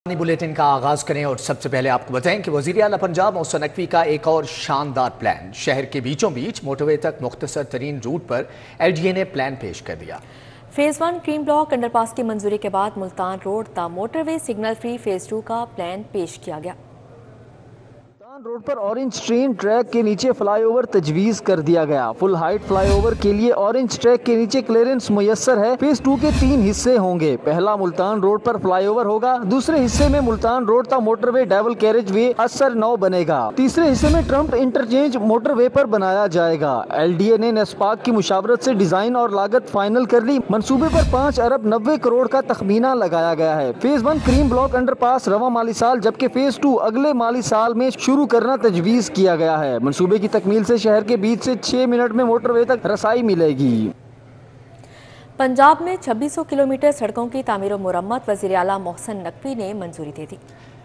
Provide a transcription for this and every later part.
Bulletin का आगाज करें और सबसे पहले आपको बताएं कि वजीर आला पंजाब मोहसिन नकवी का एक और शानदार प्लान। शहर के बीचों बीच मोटरवे तक मुख्तसर तरीन रूट पर LDA ने प्लान पेश कर दिया। फेज 1 क्रीम ब्लॉक अंडरपास की मंजूरी के बाद मुल्तान रोड ता मोटरवे सिग्नल फ्री फेज 2 का प्लान पेश किया गया। रोड पर ऑरेंज ट्रेन ट्रैक के नीचे फ्लाईओवर तजवीज कर दिया गया। फुल हाइट फ्लाईओवर के लिए ऑरेंज ट्रैक के नीचे क्लियरेंस मुयस्सर है। फेज 2 के 3 हिस्से होंगे। पहला मुल्तान रोड पर फ्लाईओवर होगा। दूसरे हिस्से में मुल्तान रोड तक मोटरवे डबल कैरेज वे असर 9 बनेगा। तीसरे हिस्से में ट्रम्प इंटरचेंज मोटरवे पर बनाया जाएगा। LDA ने नेस्पाक की मुशावरत से डिजाइन और लागत फाइनल कर ली। मंसूबे पर 5 अरब 90 करोड़ का तखमीना लगाया गया है। फेज 1 क्रीम ब्लॉक अंडरपास रवा माली साल जबकि फेज 2 अगले माली साल में शुरू करना तजवीज किया गया है। मंसूबे की तकमील से शहर के बीच से 6 मिनट में मोटरवे तक रसाई मिलेगी। पंजाब में 2600 किलोमीटर सड़कों की तामीर और मुरम्मत वज़ीर आला मोहसिन नकवी ने मंजूरी दे दी।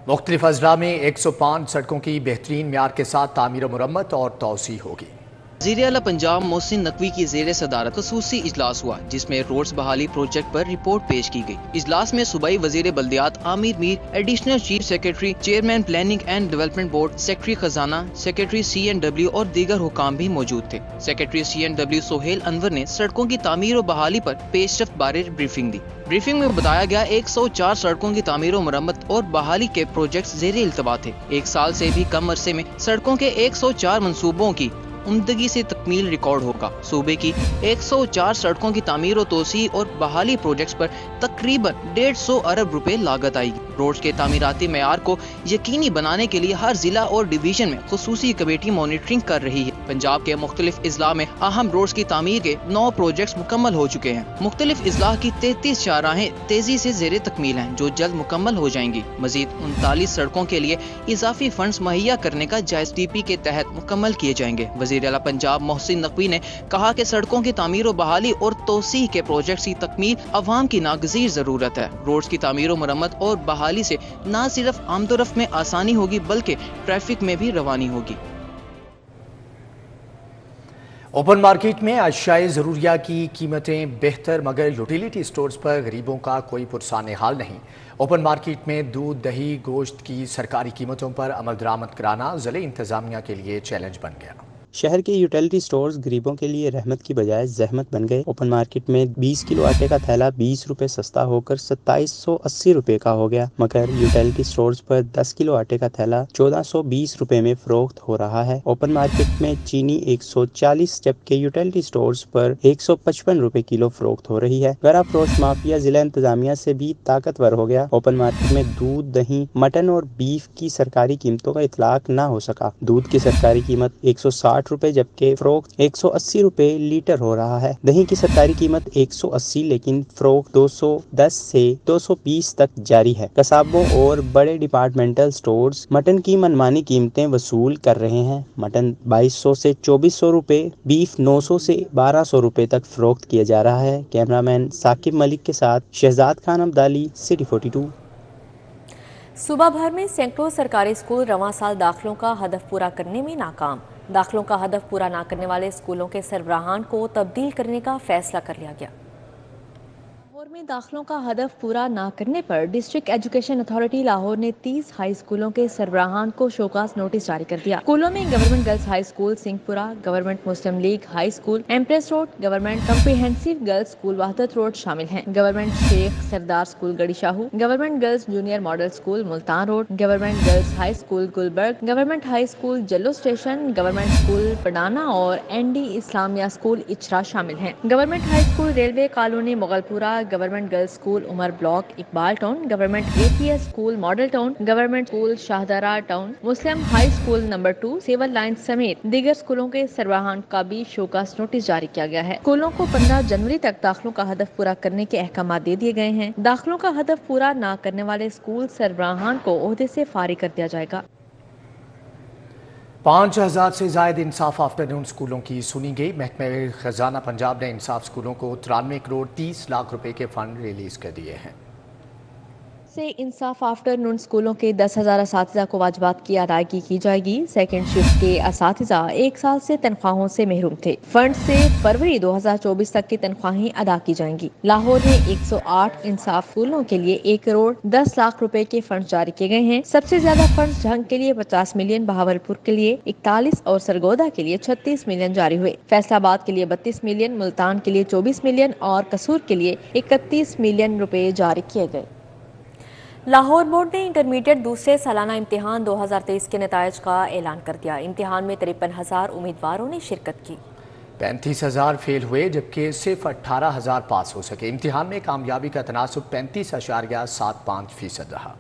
मुख्तलिफ अजला में 105 सड़कों की बेहतरीन म्यार के साथ तामीर और मुरम्मत और तौसी होगी। वज़ीर आला पंजाब मोहसिन नकवी की ज़ेर सदारत खसूसी इजलास हुआ जिसमें रोड्स बहाली प्रोजेक्ट पर रिपोर्ट पेश की गई। इजलास में सूबाई वज़ीर बल्दियात Amir Mir, additional chief secretary, chairman planning and development board, secretary खजाना, सेक्रेटरी CNW और दीगर हुकाम भी मौजूद थे। सेक्रेटरी CNW सोहेल अनवर ने सड़कों की तामीर और बहाली पर पेशरफ्त बारे ब्रीफिंग दी। ब्रीफिंग में बताया गया 104 सड़कों की तामीर और मुरम्मत और बहाली के प्रोजेक्ट ज़ेर इल्तवा थे। 1 साल से भी कम अरसे में सड़कों के 104 मंसूबों की उम्दगी से तकमील रिकॉर्ड होगा। सूबे की 104 सड़कों की तामीर और तोसी और बहाली प्रोजेक्ट्स पर तकरीबन 150 अरब रुपए लागत आएगी। रोड्स के तामीराती मेयार को यकीनी बनाने के लिए हर जिला और डिवीजन में खुसूसी कमेटी मॉनिटरिंग कर रही है। पंजाब के मुख्तलिफ इजला में अहम रोड्स की तामीर के 9 प्रोजेक्ट्स मुकम्मल हो चुके हैं। मुख्तलिफ इजला की 33 शाहराहें तेजी से ज़ेरे तकमील हैं जो जल्द मुकम्मल हो जाएंगी। मजीद 39 सड़कों के लिए इजाफी फंड्स मुहैया करने का जायज़ DP के तहत मुकम्मल किए जाएंगे। वज़ीर आला पंजाब मोहसिन नकवी ने कहा कि सड़कों की तामीर और बहाली और तोसी के प्रोजेक्ट्स की तकमील अवाम की नागज़ीर जरूरत है। रोड्स की तामीर और मुरम्मत और बहाली से न सिर्फ आमदोरफ्त में आसानी होगी बल्कि ट्रैफिक में भी रवानी होगी। ओपन मार्केट में अशियाए ज़रूरिया की कीमतें बेहतर मगर यूटिलिटी स्टोर्स पर गरीबों का कोई पुरसाने हाल नहीं। ओपन मार्केट में दूध, दही, गोश्त की सरकारी कीमतों पर अमल दरामद कराना ज़िले इंतज़ामिया के लिए चैलेंज बन गया। शहर के यूटिलिटी स्टोर्स गरीबों के लिए रहमत की बजाय जहमत बन गए। ओपन मार्केट में 20 किलो आटे का थैला 20 रुपए सस्ता होकर 2780 रुपए का हो गया, मगर यूटिलिटी स्टोर्स पर 10 किलो आटे का थैला 1420 रुपए में फरोख्त हो रहा है। ओपन मार्केट में चीनी 140 जबकि यूटिलिटी स्टोर्स पर 155 रुपए किलो फरोख्त हो रही है। गरा फरोश माफिया जिला इंतजामिया से भी ताकतवर हो गया। ओपन मार्केट में दूध, दही, मटन और बीफ की सरकारी कीमतों का इतलाक न हो सका। दूध की सरकारी कीमत 160 रुपए जबकि फरोख्त 180 रुपए लीटर हो रहा है। दही की सरकारी कीमत 180 लेकिन फरोख्त 210 से 220 तक जारी है। कसाबों और बड़े डिपार्टमेंटल स्टोर्स मटन की मनमानी कीमतें वसूल कर रहे हैं। मटन 2200 से 2400 रुपए, बीफ 900 से 1200 रुपए तक फरोख्त किया जा रहा है। कैमरामैन साकिब मलिक के साथ शहजाद खान अब्दाली, सिटी 42। सूबा भर में सैकड़ों सरकारी स्कूल रवां साल दाखिलों का हदफ पूरा करने में नाकाम। दाखिलों का हदफ पूरा न करने वाले स्कूलों के सरबराहान को तब्दील करने का फैसला कर लिया गया। लाहौर में दाखिलों का हदफ पूरा न करने पर डिस्ट्रिक्ट एजुकेशन अथॉरिटी लाहौर ने 30 हाई स्कूलों के सरबराहान को शोकास नोटिस जारी कर दिया। स्कूलों में government girls high school Singhpura, government Muslim League high school Empress road, government comprehensive girls school Wahdat road शामिल हैं। Government Sheikh Sardar school Garhi Shahu, government girls junior model school Multan road, government girls high school Gulberg, government high school Jallo station, government school Padana और ND Islamia school Ichhra शामिल हैं। Government high school railway colony Mughalpura, government girls school Umar block Iqbal town, government APS school model town, government school Shahdara town, Muslim high school number 2 civil line समेत दीगर स्कूलों के सरबराहान का भी show cause notice जारी किया गया है। स्कूलों को 15 जनवरी तक दाखिलों का हदफ पूरा करने के अहकाम दे दिए गए हैं। दाखिलों का हदफ पूरा न करने वाले स्कूल सरबराहान को ओहदे से फारिग कर दिया जाएगा। 5000 से ज़ायद इंसाफ आफ्टरनून स्कूलों की सुनी गई। महकमे खजाना पंजाब ने इंसाफ स्कूलों को 93 करोड़ 30 लाख रुपए के फंड रिलीज कर दिए हैं। से इंसाफ आफ्टरनून स्कूलों के 10,000 असातिज़ा को वाजिबात की अदायगी की जाएगी। सेकंड शिफ्ट के असातिज़ा 1 साल से तनख्वाहों से महरूम थे। फंड से फरवरी 2024 तक की तनख्वाहें अदा की जाएंगी। लाहौर में 108 इंसाफ स्कूलों के लिए 1 करोड़ 10 लाख रुपए के फंड जारी किए गए हैं। सबसे ज्यादा फंड झंग के लिए 50 मिलियन, बहावलपुर के लिए 41 और सरगोदा के लिए 36 मिलियन जारी हुए। फैसलाबाद के लिए 32 मिलियन, मुल्तान के लिए 24 मिलियन और कसूर के लिए 31 मिलियन रुपए जारी किए गए। लाहौर बोर्ड ने इंटरमीडिएट दूसरे सालाना इम्तिहान 2023 के नतायज का ऐलान कर दिया। इम्तिहान में 53,000 उम्मीदवारों ने शिरकत की। 35,000 फेल हुए जबकि सिर्फ 18,000 पास हो सके। इम्तिहान में कामयाबी का तनासुब 35.75% रहा।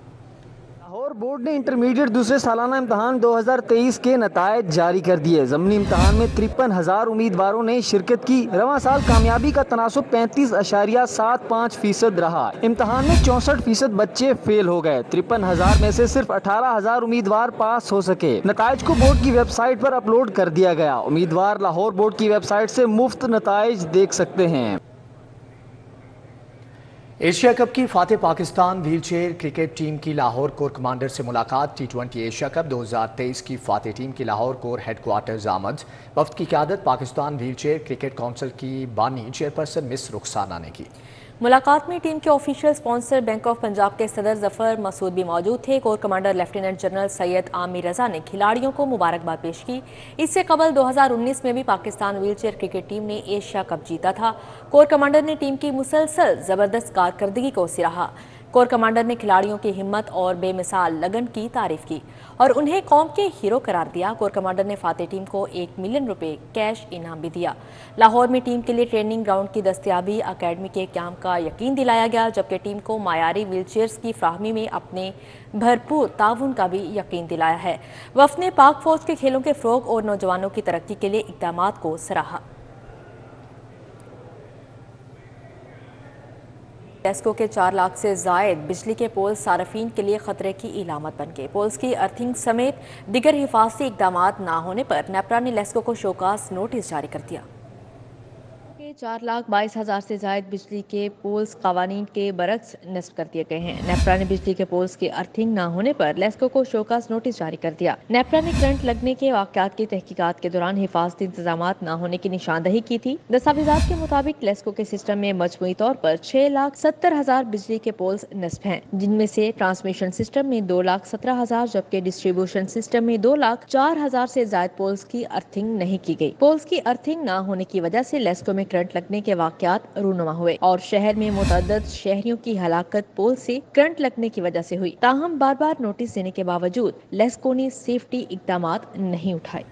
लाहौर बोर्ड ने इंटरमीडिएट दूसरे सालाना इम्तहान 2023 के नतायज जारी कर दिए। ज़मीनी इम्तहान में 53,000 उम्मीदवारों ने शिरकत की। रवां साल कामयाबी का तनासुब 35.75% रहा। इम्तहान में 64% बच्चे फेल हो गए। 53,000 में से सिर्फ 18,000 उम्मीदवार पास हो सके। नतायज को बोर्ड की वेबसाइट पर अपलोड कर दिया गया। उम्मीदवार लाहौर बोर्ड की वेबसाइट से मुफ्त नतायज देख सकते हैं। एशिया कप की Fateh Pakistan wheelchair cricket team की लाहौर कोर कमांडर से मुलाकात। T20 एशिया कप 2023 की फातेह टीम की लाहौर कोर हेडक्वार्टर्स आमद। वफ्द की क़यादत पाकिस्तान व्हीलचेयर क्रिकेट काउंसिल की बानी चेयरपर्सन मिस रुखसाना ने की। मुलाकात में टीम के official sponsor bank of Punjab के सदर जफर मसूद भी मौजूद थे। Core commander lieutenant general Syed Amir Raza ने खिलाड़ियों को मुबारकबाद पेश की। इससे कबल 2019 में भी पाकिस्तान व्हीलचेयर क्रिकेट टीम ने एशिया कप जीता था। कोर कमांडर ने टीम की मुसलसल जबरदस्त कारकर्दगी को सराहा। कोर कमांडर ने खिलाड़ियों की हिम्मत और बेमिसाल लगन की तारीफ की और उन्हें कौम के हीरो करार दिया। कोर कमांडर ने फातेह टीम को 1 मिलियन रुपए कैश इनाम भी दिया। लाहौर में टीम के लिए ट्रेनिंग ग्राउंड की दस्तयाबी, अकेडमी के क्याम का यकीन दिलाया गया, जबकि टीम को मायारी व्हीलचेयर्स की फ्राहमी में अपने भरपूर ताउन का भी यकीन दिलाया है। वफ्द ने पाक फौज के खेलों के फ़रोग और नौजवानों की तरक्की के लिए इक़दामात को सराहा। लेस्को के 4 लाख से जायद बिजली के पोल्स सार्फिन के लिए खतरे की इलामत बन गए। पोल्स की अर्थिंग समेत दिगर हिफाजती इकदामात न होने पर नेपरा ने लेस्को को शोकास नोटिस जारी कर दिया। 4,22,000 से जायद बिजली के पोल्स कवानीन के बरक्स नस्ब कर दिए गए हैं। नेपरा ने बिजली के पोल्स की अर्थिंग न होने पर लेस्को को शोकास नोटिस जारी कर दिया। नेपरा ने करंट लगने के वाकयात की तहकीकात के दौरान हिफाजती इंतजामात न होने की निशानदही की थी। दस्तावेजात के मुताबिक लेस्को के सिस्टम में मजमूई तौर पर 6,70,000 बिजली के पोल्स नस्ब हैं, जिनमें से ट्रांसमिशन सिस्टम में 2,17,000 जबकि डिस्ट्रीब्यूशन सिस्टम में 2,04,000 से जायद पोल्स की अर्थिंग नहीं की गई। पोल्स की अर्थिंग न होने की वजह से लेस्को में करंट लगने के वाकयात रूनुमा हुए और शहर में मुतअद्दिद शहरियों की हलाकत पोल से करंट लगने की वजह से हुई। ताहम बार बार नोटिस देने के बावजूद लेस्को ने सेफ्टी इक़दामात नहीं उठाए।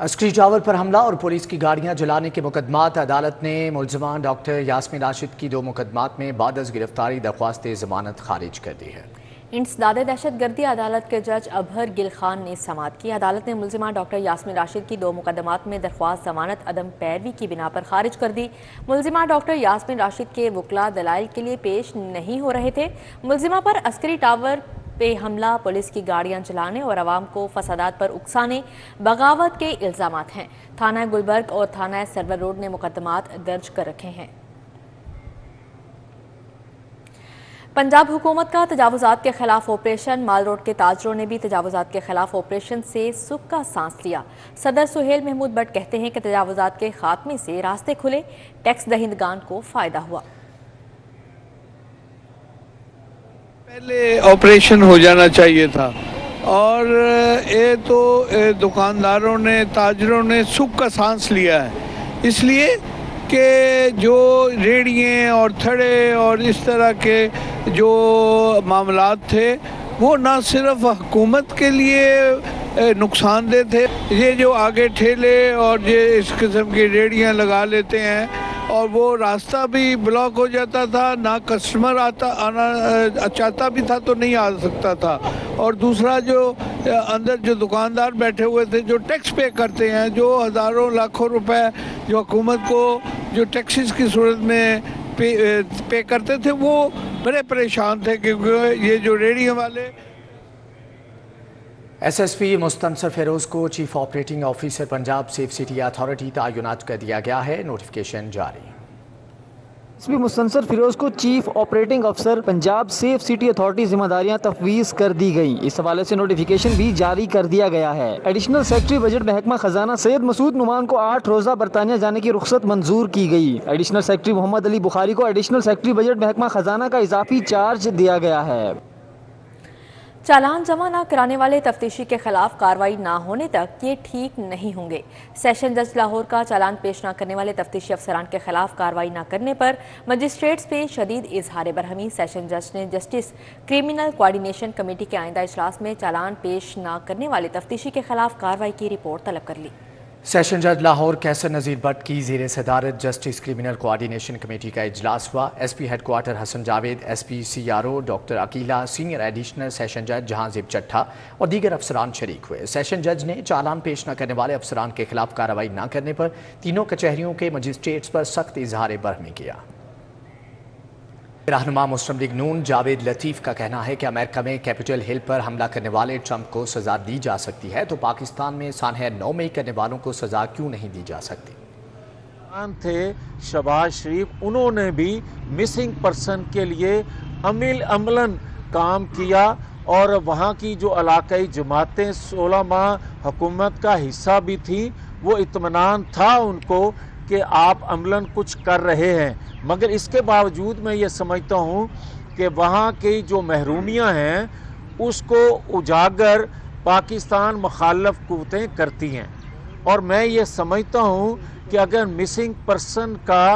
अस्करी टावर पर हमला और पुलिस की गाड़ियां जलाने के मुकदमात। अदालत ने मुलजमान डॉक्टर यास्मीन राशिद की 2 मुकदमात में बादस गिरफ्तारी दरख्वास्त जमानत खारिज कर दी है। इंसदाद दहशत गर्दी अदालत के जज अबहर गिल खान ने समाअत की। अदालत ने मुलजिमा डॉक्टर यास्मीन राशिद की 2 मुकदमात में दरख्वास्त जमानत अदम पैरवी की बिना पर खारिज कर दी। मुलजिमा डॉक्टर यास्मीन राशिद के वकला दलाइल के लिए पेश नहीं हो रहे थे। मुलजिमा पर अस्करी टावर पे हमला, पुलिस की गाड़ियां जलाने और आवाम को फसादात पर उकसाने, बगावत के इल्जामात हैं। थाना गुलबर्ग और थाना सरवर रोड ने मुकदमात दर्ज कर रखे हैं। पंजाब हुकूमत का तजावुजात के खिलाफ ऑपरेशन। माल रोड के ताजरों ने भी तजावुजात के खिलाफ ऑपरेशन से सुख का सांस लिया। सदर सुहेल महमूद भट्ट कहते हैं कि तजावुजात के खात्मे से रास्ते खुले, टैक्स दहिंदगान को फायदा हुआ। पहले ऑपरेशन हो जाना चाहिए था और ये तो दुकानदारों ने, ताजरों ने सुख का सांस लिया है, इसलिए कि जो रेड़ियाँ और थड़े और इस तरह के जो मामलात थे वो ना सिर्फ हुकूमत के लिए नुकसानदेह थे। ये जो आगे ठेले और ये इस किस्म की रेड़ियाँ लगा लेते हैं और वो रास्ता भी ब्लॉक हो जाता था, ना कस्टमर आना चाहता भी था तो नहीं आ सकता था। और दूसरा जो अंदर जो दुकानदार बैठे हुए थे जो टैक्स पे करते हैं, जो हज़ारों लाखों रुपए जो हुकूमत को जो टैक्सेस की सूरत में पे करते थे, वो बड़े परेशान थे क्योंकि ये जो रेडियो वाले। एसएसपी मुस्तनसर फेरोज को chief operating officer Punjab safe city authority तैनात कर दिया गया है। नोटिफिकेशन जारी। SP मुस्तनसर फिरोज को चीफ ऑपरेटिंग अफसर पंजाब सेफ सिटी अथॉरिटी जिम्मेदारियां तफवीज कर दी गई। इस हवाले से नोटिफिकेशन भी जारी कर दिया गया है। एडिशनल सेक्रेटरी बजट महकमा खजाना सैयद मसूद नुमान को 8 रोजा बरतानिया जाने की रुख्सत मंजूर की गई। एडिशनल सेक्रेटरी मोहम्मद अली बुखारी को एडिशनल सेक्रेटरी बजट महकमा खजाना का इजाफी चार्ज दिया गया है। चालान जमा न कराने वाले तफ्तीशी के खिलाफ कार्रवाई न होने तक ये ठीक नहीं होंगे। सेशन जज लाहौर का चालान पेश न करने वाले तफ्तीशी अफसरान के खिलाफ कार्रवाई न करने पर मजिस्ट्रेट्स पे शदीद इजहार बरहमी। सेशन जज ने जस्टिस क्रिमिनल कोऑर्डिनेशन कमेटी के आइंदा इजलास में चालान पेश न करने वाले तफ्तीशी के खिलाफ कार्रवाई की रिपोर्ट तलब कर ली। सेशन जज लाहौर कैसर नज़ीर भट्ट की ज़ेर सदारत जस्टिस क्रिमिनल कोऑर्डिनेशन कमेटी का इजलास हुआ। SP headquarter Hasan Javed, SP CRO doctor Aqeela, senior additional session जज जहांजीब चट्ठा और दीगर अफसरान शरीक हुए। सेशन जज ने चालान पेश न करने वाले अफसरान के खिलाफ कार्रवाई न करने पर तीनों कचहरियों के मजिस्ट्रेट्स पर सख्त इजहार बरहमी किया। रहनुमा मुस्लिम लीग नून जावेद लतीफ़ का कहना है कि अमेरिका में कैपिटल हिल पर हमला करने वाले ट्रंप को सज़ा दी जा सकती है तो पाकिस्तान में सानह 9 मई करने वालों को सज़ा क्यों नहीं दी जा सकती। थे शहबाज शरीफ, उन्होंने भी मिसिंग पर्सन के लिए अमलन काम किया और वहाँ की जो इलाकाई जमातें 16 माह हुकूमत का हिस्सा भी थी, वो इत्मीनान था उनको कि आप अमलन कुछ कर रहे हैं। मगर इसके बावजूद मैं ये समझता हूँ कि वहाँ की जो महरूमियाँ हैं उसको उजागर पाकिस्तान मुखालफ कुव्वतें करती हैं और मैं ये समझता हूँ कि अगर मिसिंग पर्सन का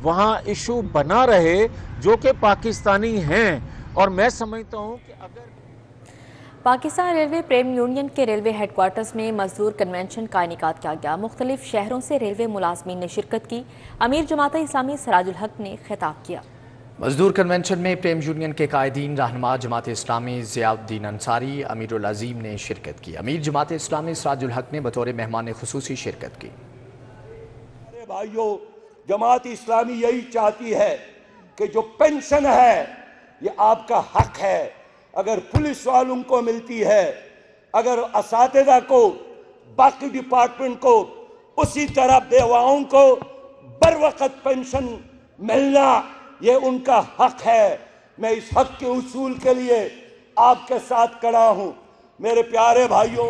वहाँ इशू बना रहे जो कि पाकिस्तानी हैं, और मैं समझता हूँ कि अगर पाकिस्तान रेलवे प्रेम यूनियन के रेलवे हेडक्वार्टर्स में मजदूर कन्वेंशन का इनेकाद किया गया। मुख्तलिफ शहरों से रेलवे मुलाजमीन ने शिरकत की। अमीर जमात इस्लामी सराजुल हक ने खिताब किया। मजदूर कन्वेंशन में प्रेम यूनियन के कायदीन, रहनुमा जमात इस्लामी ज़ियाउद्दीन अंसारी, अमीरुल अजीम ने शिरकत की। अमीर जमात इस्लामी सराजुल हक ने बतौर मेहमान खुसूसी शिरकत की। अरे भाइयों, जमात इस्लामी यही चाहती है कि जो पेंशन है ये आपका हक है। अगर पुलिस वालों को मिलती है, अगर असातिज़ा को, बाकी डिपार्टमेंट को, उसी तरह बेवाओं को बर वक्त पेंशन मिलना ये उनका हक है। मैं इस हक के उसूल के लिए आपके साथ खड़ा हूं। मेरे प्यारे भाइयों,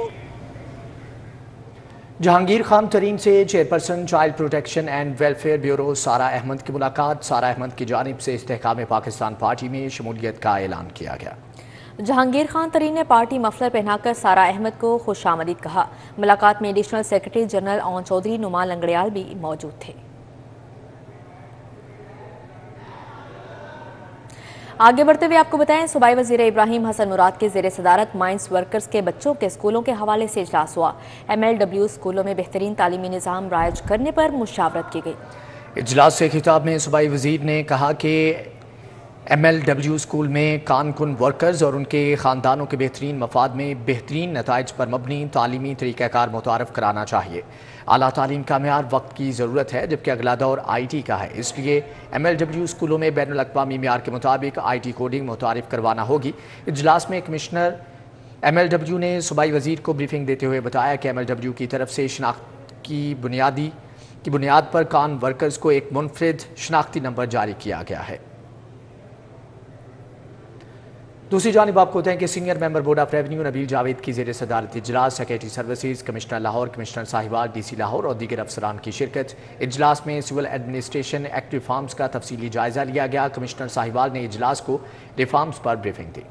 जहांगीर खान तरीन से chairperson child protection and welfare bureau सारा अहमद की मुलाकात। सारा अहमद की जानिब से इस्तेहकाम पाकिस्तान पार्टी में शमूलियत का ऐलान किया गया। जहांगीर खान तरीन ने पार्टी मफलर पहनाकर सारा अहमद को खुशामदीद कहा। मुलाकात में additional secretary general Aun Chaudhry, Noman Langrial भी मौजूद थे। आगे बढ़ते हुए आपको बताएं, सूबाई वजीर इब्राहिम हसन मुराद के ज़ेर सदारत माइंस वर्कर्स के बच्चों के स्कूलों के हवाले से इजलास हुआ। MLW स्कूलों में बेहतरीन तालीमी निज़ाम राइज करने पर मुशावरत की गई। इजलास से खिताब में सूबाई वजीर ने कहा कि MLW स्कूल में कारकुन वर्कर्स और उनके ख़ानदानों के बेहतरीन मफाद में बेहतरीन नताइज पर मबनी तालीमी तरीक़ाकार मुतारफ़ कराना चाहिए। आला तालीम का मेयार वक्त की ज़रूरत है, जबकि अगला दौर IT का है। इसलिए MLW स्कूलों में बैनुल अक़वामी मेयार के मुताबिक IT कोडिंग मुतारिफ़ करवाना होगी। इजलास में कमिश्नर MLW ने सूबाई वज़ीर को ब्रीफिंग देते हुए बताया कि MLW की तरफ से शनाख्त की बुनियाद पर कान वर्कर्स को एक मुनफरिद शनाख्ती नंबर जारी किया गया है। दूसरी जानिब आपको बताएं कि senior member board of revenue Nabeel Javed की ज़ेर सदारत इजलास, secretary services, commissioner Lahore, commissioner Sahiwal, DC Lahore और दीगर अफसरान की शिरकत। इजलास में सिविल एडमिनिस्ट्रेशन एक्ट रिफॉर्म्स का तफसीली जायजा लिया गया। कमिश्नर साहिवाल ने इजलास को रिफॉर्म्स पर ब्रीफिंग दी।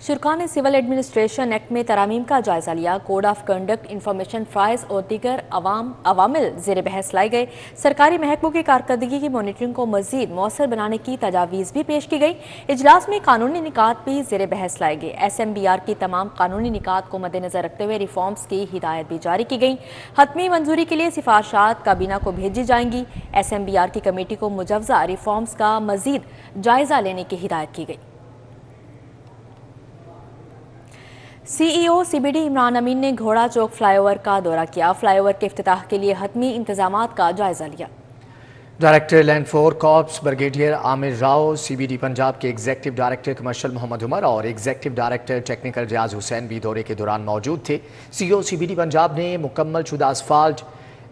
शुरा ने सिविल एडमिनिस्ट्रेशन एक्ट में तरामीम का जायजा लिया। Code of conduct, information fries और दीगर अवामिल ज़ेर बहस लाए गए। सरकारी महकमों की कारकर्दगी की मॉनिटरिंग को मजीद मौसर बनाने की तजावीज़ भी पेश की गई। इजलास में कानूनी निकात भी ज़ेर बहस लाए गए। SMBR की तमाम कानूनी निकात को मद्देनजर रखते हुए रिफॉर्म्स की हिदायत भी जारी की गई। हतमी मंजूरी के लिए सिफारशात काबीना को भेजी जाएंगी। SMBR की कमेटी को मुजवजा रिफॉर्म्स का मजीद जायजा लेने की हिदायत की गई। CEO CBD इमरान अमीन ने घोड़ा चौक फ्लाईओवर का दौरा किया। फ्लाईओवर के इफ्तिताह के लिए हतमी इंतजामात का जायजा लिया। Director land four corps brigadier Amir Rao, CBD Punjab के executive director commercial Mohammad Umar और executive director technical Riaz Hussain भी दौरे के दौरान मौजूद थे। CEO CBD पंजाब ने मुकम्मल शुदा असफाल्ट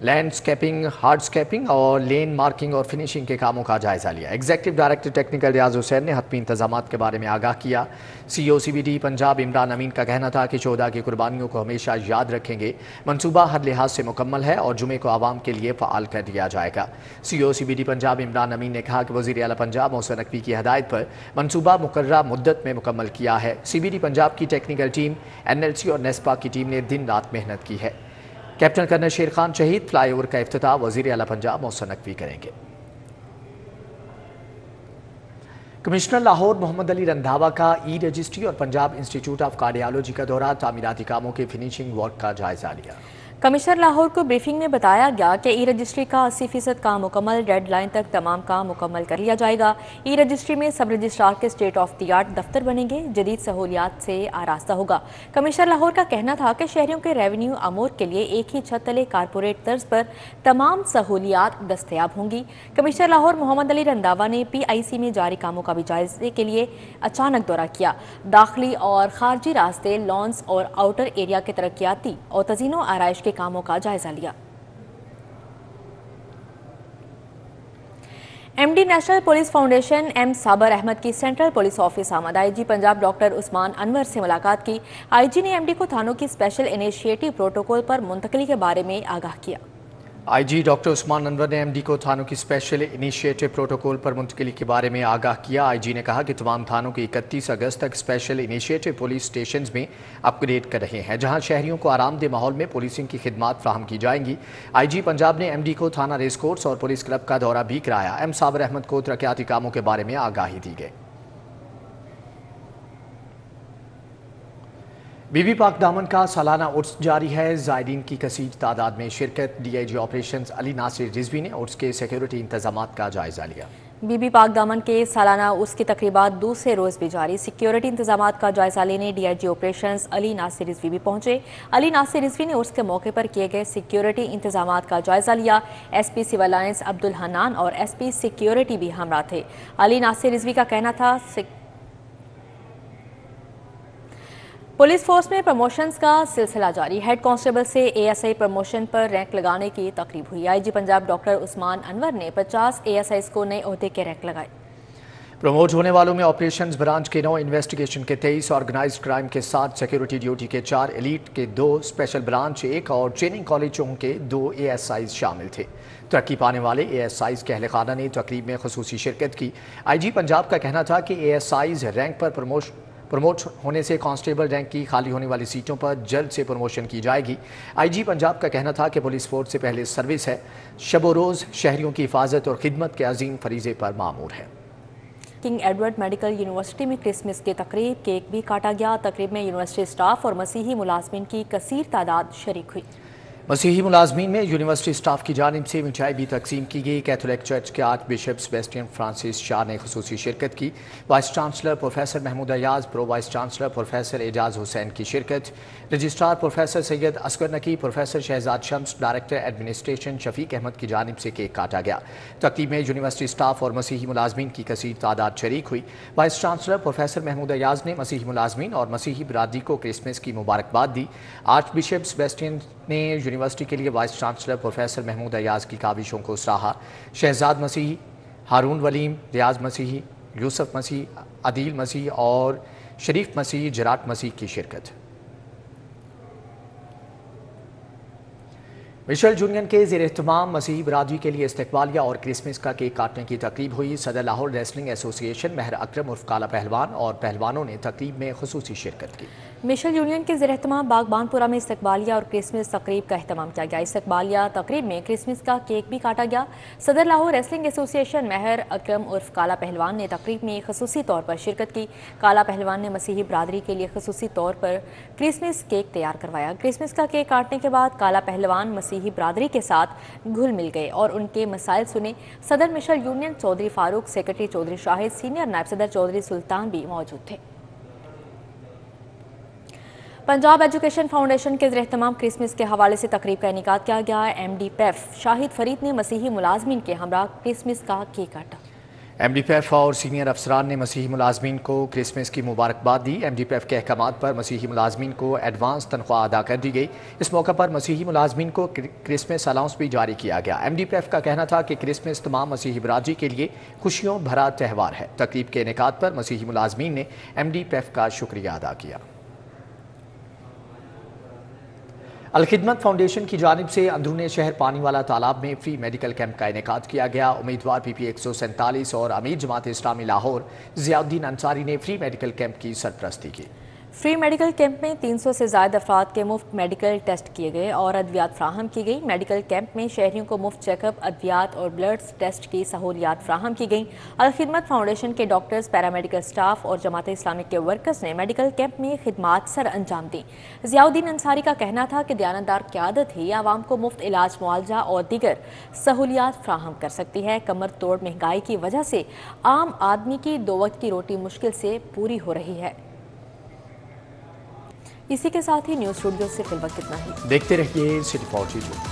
लैंडस्केपिंग, हार्डस्केपिंग और लेन मार्किंग और फिनिशिंग के कामों का जायजा लिया। Executive director technical Riaz Hussain ने हतमी इंतजामात के बारे में आगाह किया। COCBD पंजाब इमरान अमीन का कहना था कि 14 की कुर्बानियों को हमेशा याद रखेंगे। मंसूबा हर लिहाज से मुकम्मल है और जुमे को आवाम के लिए फ़ाल कर दिया जाएगा। COCBD पंजाब इमरान अमीन ने कहा कि वज़ीर आला पंजाब मोहसिन नकवी की हदायत पर मंसूबा मुकर्ररा मुद्दत में मुकम्मल किया है। CBD पंजाब की टेक्निकल टीम, NLC और नेस्पा की टीम ने दिन रात मेहनत की है। कैप्टन कर्नल शेर खान शहीद फ्लाईओवर का इफ्तिताह वज़ीर आला पंजाब मोहसिन नकवी करेंगे। कमिश्नर लाहौर मोहम्मद अली रंधावा का ई-रजिस्ट्री और पंजाब इंस्टीट्यूट ऑफ कार्डियोलॉजी का दौरा, तामीराती कामों के फिनिशिंग वर्क का जायजा लिया। कमिश्नर लाहौर को ब्रीफिंग में बताया गया कि ई-रजिस्ट्री का 80% काम मुकम्मल, डेडलाइन तक तमाम काम मुकम्मल कर लिया जाएगा। ई-रजिस्ट्री में सब रजिस्ट्रार के स्टेट ऑफ द आर्ट दफ्तर बनेंगे, जदीद सहूलियात से आरास्ता होगा। कमिश्नर लाहौर का कहना था कि शहरियों के रेवेन्यू अमूर के लिए एक ही छत तले कारपोरेट तर्ज पर तमाम सहूलियात दस्तयाब होंगी। कमिश्नर लाहौर मोहम्मद अली रंधावा ने PIC में जारी कामों का भी जायजे के लिए अचानक दौरा किया। दाखिली और खारजी रास्ते, लॉन्स और आउटर एरिया के तरक्याती और तज़ीनो आराइश के कामों का जायजा लिया। MD national police foundation M साबर अहमद की सेंट्रल पुलिस ऑफिस आमद। IG पंजाब डॉक्टर उस्मान अनवर से मुलाकात की। IG ने MD को थानों की स्पेशल इनिशिएटिव प्रोटोकॉल पर मुंतकली के बारे में आगाह किया। IG डॉक्टर उस्मान अनवर ने MD को थानों की स्पेशल इनिशिएटिव प्रोटोकॉल पर मुंतकिली के बारे में आगाह किया। IG ने कहा कि तमाम थानों के 31 अगस्त तक स्पेशल इनिशिएटिव पुलिस स्टेशंस में अपग्रेड कर रहे हैं, जहां शहरियों को आरामदेह माहौल में पुलिसिंग की खिदमात फ्राहम की जाएंगी। IG पंजाब ने MD को थाना रेस कोर्स और पुलिस क्लब का दौरा भी कराया। M साबर अहमद को तरक्याती कामों के बारे में आगाही दी गई। बीबी पाक दामन का सालाना उर्स जारी है। ज़ायरीन की कसीर तादाद में शिरकत। DIG ऑपरेशंस अली नासिर रिजवी ने उर्स के सिक्योरिटी इंतजामात का जायजा लिया। बीबी पाक दामन के सालाना उर्स की तकरीबात दूसरे रोज़ भी जारी। सिक्योरिटी इंतजामात का जायजा लेने DIG ऑपरेशंस अली नासिर रिजवी भी पहुंचे। अली नासिर रिजवी ने उर्स के मौके पर किए गए सिक्योरिटी इंतजामात का जायजा लिया। SP civil lines Abdul Hannan और SP सिक्योरिटी भी हमरा थे। अली नासिर रिजवी का कहना था पुलिस फोर्स में प्रमोशंस का सिलसिला जारी। हेड कांस्टेबल से ASI प्रमोशन पर रैंक लगाने की तकरीब हुई। IG पंजाब डॉक्टर उस्मान अनवर ने 50 ASIs को नए ओहदे के रैंक लगाए। प्रमोट होने वालों में ऑपरेशंस ब्रांच के 9, इन्वेस्टिगेशन के 23, ऑर्गेनाइज्ड क्राइम के 7, सिक्योरिटी ड्यूटी के 4, एलीट के 2, स्पेशल ब्रांच 1 और ट्रेनिंग कॉलेजों के 2 ASIs शामिल थे। तरक्की पाने वाले ASIs के अहले खाना ने तकरीब में खुसूसी शिरकत की। IG पंजाब का कहना था कि ASIs रैंक पर प्रमोट होने से कांस्टेबल रैंक की खाली होने वाली सीटों पर जल्द से प्रमोशन की जाएगी। IG पंजाब का कहना था कि पुलिस फोर्स से पहले सर्विस है, शब रोज़ शहरियों की हिफाजत और खिदमत के अजीम फरीजे पर मामूर है। किंग एडवर्ड मेडिकल यूनिवर्सिटी में क्रिसमस की तकरीब, केक भी काटा गया। तकरीब में यूनिवर्सिटी स्टाफ और मसीही मुलाजमीन की कसीर तादाद शरीक हुई। मसीही मुलाजमीन में यूनिवर्सिटी स्टाफ की जानिब से मिठाई भी तकसीम की गई। कैथोलिक चर्च के archbishop Sebastian Francis Shah ने खुसूसी शिरकत की। Vice chancellor professor Mahmood Ayaz, pro vice chancellor professor Ejaz Hussain की शिरकत। Registrar professor Syed Asghar Naqi, professor Shahzad Shams, director administration Shafiq Ahmad की जानिब से केक काटा गया। तकरीब में यूनिवर्सिटी स्टाफ और मसीही मुलाजमीन की कसीर तादाद शरीक हुई। Vice chancellor professor Mahmood Ayaz ने मसीही मुलाजमीन और मसीही बरादरी को क्रिसमस की मुबारकबाद दी। आर्च बिशप सेबेस्टियन ने यूनिवर्सिटी के लिए vice chancellor professor Mahmood Ayaz की काविशों को सराहा। शहजाद मसीह, हारून वलीम, रियाज मसीह, यूसुफ मसीह, अदील मसीह और शरीफ मसीह, जराट मसीह की शिरकत। मिशेल जूनियर के ज़ेर एहतमाम मसीही बरादरी के लिए इस्तकबालिया और क्रिसमस का केक काटने की तकरीब हुई। सदर लाहौर रेसलिंग एसोसिएशन महर अकरम उर्फ काला पहलवान और पहलवानों ने तकरीब में खुसूसी शिरकत की। मिशेल यूनियन के ज़ेर एहतमाम बागबानपुरा में इस्तकबालिया और क्रिसमस तकरीब का अहतमाम किया गया। इस्तकबालिया तकरीब में क्रिसमस का केक भी काटा गया। सदर लाहौर रेसलिंग एसोसिएशन महर अकरम उर्फ काला पहलवान ने तकरीब में खसूसी तौर पर शिरकत की। काला पहलवान ने मसीही बरादरी के लिए खसूसी तौर पर क्रिसमस केक तैयार करवाया। क्रिसमस का केक काटने के बाद काला पहलवान मसीही बरादरी के साथ घुल मिल गए और उनके मसाइल सुने। सदर Michelle union Chaudhry Farooq, secretary Chaudhry Shahid, senior नायब सदर चौधरी सुल्तान भी मौजूद थे। पंजाब एजुकेशन फाउंडेशन के ज़ेर-ए-एहतमाम क्रिसमस के हवाले से तकरीब का इनेकाद किया गया। MD PEF शाहिद फरीद ने मसीही मुलाजमीन के हमरा क्रिसमस का केक काटा। MDPF اور سینئر افسران نے مسیحی ملازمین کو کرسمس کی مبارکباد دی۔ MDPF کے احکامات پر مسیحی ملازمین کو ایڈوانس تنخواہ ادا کر دی گئی۔ اس موقع پر مسیحی ملازمین کو کرسمس الاؤنس بھی جاری کیا گیا۔ MDPF کا کہنا تھا کہ کرسمس تمام مسیحی برادری کے لیے خوشیوں بھرا تہوار ہے۔ تقریب کے انعقاد پر مسیحی ملازمین نے MDPF کا شکریہ ادا کیا۔ الخدمت فاؤنڈیشن کی جانب سے اندرون شہر پانی والا تالاب میں فری میڈیکل کیمپ کا انعقاد کیا گیا۔ امیدوار PP 147 اور امیر جماعت اسلامی لاہور ضیاء الدین انصاری نے فری میڈیکل کیمپ کی سرپرستی کی۔ فری میڈیکل کیمپ میں 300 سے زائد افراد کے مفت میڈیکل ٹیسٹ کیے گئے اور ادویات فراہم کی گئی۔ میڈیکل کیمپ میں شہریوں کو مفت چیک اپ، ادویات اور بلڈ ٹیسٹ کی سہولیات فراہم کی گئیں۔ الخدمت فاؤنڈیشن کے ڈاکٹرز، پیرامیڈیکل سٹاف اور جماعت اسلامی کے ورکرز نے میڈیکل کیمپ میں خدمات سر انجام دیں۔ ضیاء الدین انصاری کا کہنا تھا کہ دیانتدار قیادت ہی عوام کو مفت علاج، معالجہ اور دیگر سہولیات فراہم کر سکتی ہے۔ کمر توڑ مہنگائی کی وجہ سے عام آدمی کی 2 وقت کی روٹی مشکل سے پوری ہو رہی ہے۔ اسی کے ساتھ ہی نیوز اسٹوڈیو سے فی الوقت اتنا ہی۔ دیکھتے رہیے City 42۔